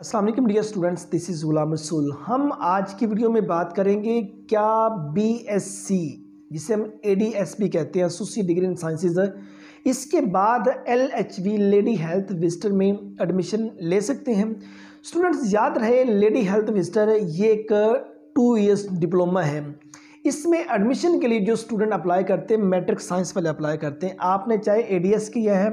अस्सलाम वालेकुम dear students, this is Ghulam Rasool. हम आज की वीडियो में बात करेंगे क्या बीएससी, जिसे हम एडीएसपी कहते हैं, एसोसिएट डिग्री इन साइंसेज, इसके बाद एलएचवी लेडी हेल्थ विजिटर में एडमिशन ले सकते हैं। स्टूडेंट्स याद रहे, लेडी हेल्थ विजिटर ये एक 2 इयर्स डिप्लोमा है। इसमें एडमिशन के लिए जो स्टूडेंट अप्लाई करते हैं मैट्रिक साइंस वाले अप्लाई करते हैं। आपने चाहे एडीएस किया है,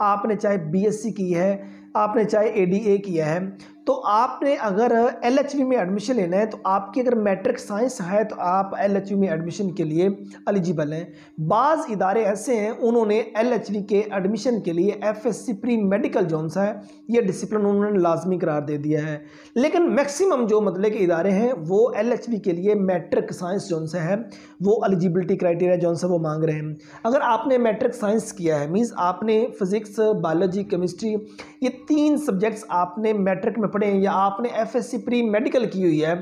आपने चाहे बीएससी की है, आपने चाहे एडीए किया है, तो आपने अगर एलएचवी में एडमिशन लेना है तो आपकी अगर मैट्रिक साइंस है तो आप एलएचवी में एडमिशन के लिए एलिजिबल हैं। बाज़ इदारे ऐसे हैं उन्होंने एलएचवी के एडमिशन के लिए एफएससी प्री मेडिकल जोन सा है ये डिसिप्लिन उन्होंने लाजमी करार दे दिया है, लेकिन मैक्सिमम जो मतलब के इदारे हैं वो एलएचवी के लिए मैट्रिक साइंस जोन से है वो एलिजिबिलिटी क्राइटेरिया जोन से वो मांग रहे हैं। अगर आपने मैट्रिक साइंस किया है मीन्स आपने फिजिक्स, बायोलॉजी, केमिस्ट्री ये 3 सब्जेक्ट्स आपने मैट्रिक में पढ़े हैं या आपने एफएससी प्री मेडिकल की हुई है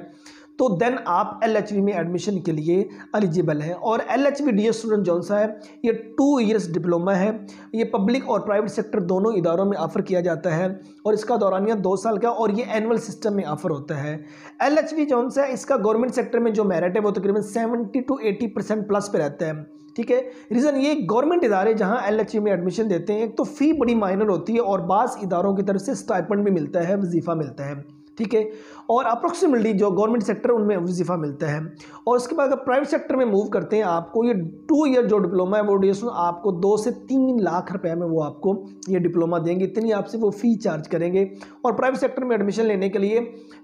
तो देन आप एलएचवी में एडमिशन के लिए एलिजिबल हैं। और एलएचवी डियर स्टूडेंट जौन सा है ये 2 इयर्स डिप्लोमा है। ये पब्लिक और प्राइवेट सेक्टर दोनों इदारों में ऑफर किया जाता है और इसका दौरानिया 2 साल का और ये एनुअल सिस्टम में ऑफर होता है। एलएचवी जौन सा है इसका गवर्नमेंट सेक्टर में जो मेरिट है वो तकरीबन 70 to 80% प्लस पे रहता है। ठीक है, रीज़न ये गवर्नमेंट इदारे जहां एलएचवी में एडमिशन देते हैं एक तो फ़ी बड़ी माइनर होती है और बाज़ इदारों की तरफ से स्टाइपेंड भी मिलता है, वजीफ़ा मिलता है। ठीक है, और अप्रोक्सीमेटली जो गवर्नमेंट सेक्टर उनमें वजीफ़ा मिलता है। और उसके बाद अगर प्राइवेट सेक्टर में मूव करते हैं आपको ये 2 ईयर जो डिप्लोमा है वो ड्यूरेशन आपको 2 से 3 लाख रुपए में वो आपको ये डिप्लोमा देंगे, इतनी आपसे वो फ़ी चार्ज करेंगे। और प्राइवेट सेक्टर में एडमिशन लेने के लिए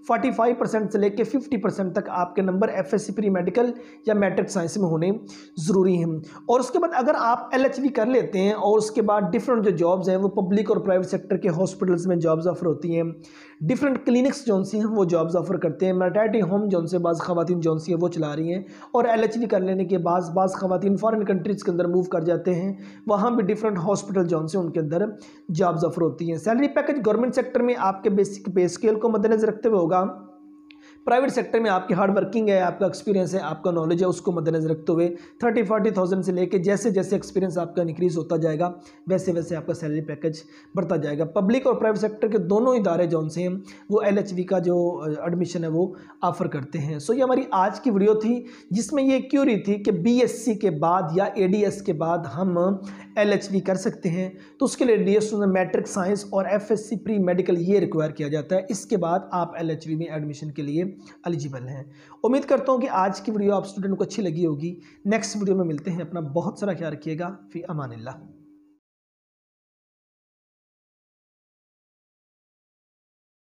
45% से लेकर 50% तक आपके नंबर एफएससी प्री मेडिकल या मैट्रिक साइंस में होने ज़रूरी हैं। और उसके बाद अगर आप एलएचवी कर लेते हैं और उसके बाद डिफरेंट जो जॉब्स हैं वो पब्लिक और प्राइवेट सेक्टर के हॉस्पिटल्स में जॉब्स ऑफर होती हैं, डिफरेंट क्लिनिक्स जौन सी हैं वो जॉब्स ऑफर करते हैं, मैटरनिटी होम जौन से बाज़ ख़वातीन जौन सी है वो चला रही हैं। और एलएचवी कर लेने के बाद बाज़ ख़वातीन फॉरेन कंट्रीज़ के अंदर मूव कर जाते हैं, वहाँ भी डिफरेंट हॉस्पिटल जौन से उनके अंदर जॉब्स ऑफर होती हैं। सैलरी पैकेज गवर्नमेंट सेक्टर में आपके बेसिक पे स्केल को मद्देनजर रखते हुए होगा, प्राइवेट सेक्टर में आपकी हार्ड वर्किंग है, आपका एक्सपीरियंस है, आपका नॉलेज है, उसको मद्देनजर रखते हुए 30-40,000 से लेके जैसे जैसे एक्सपीरियंस आपका इंक्रीज़ होता जाएगा वैसे वैसे आपका सैलरी पैकेज बढ़ता जाएगा। पब्लिक और प्राइवेट सेक्टर के दोनों इदारे जौन से हैं वो एलएचवी का जो एडमिशन है वो ऑफर करते हैं। सो ये हमारी आज की वीडियो थी जिसमें ये क्यूरी थी कि बीएससी के बाद या एडीएस के बाद हम एलएचवी कर सकते हैं, तो उसके लिए डीएस मैट्रिक साइंस और एफएससी प्री मेडिकल ये रिक्वायर किया जाता है। इसके बाद आप एलएचवी में एडमिशन के लिए एलिजिबल हैं। उम्मीद करता हूं कि आज की वीडियो आप स्टूडेंट को अच्छी लगी होगी। नेक्स्ट वीडियो में मिलते हैं। अपना बहुत सारा ख्याल रखिएगा। फी अमानिल्लाह।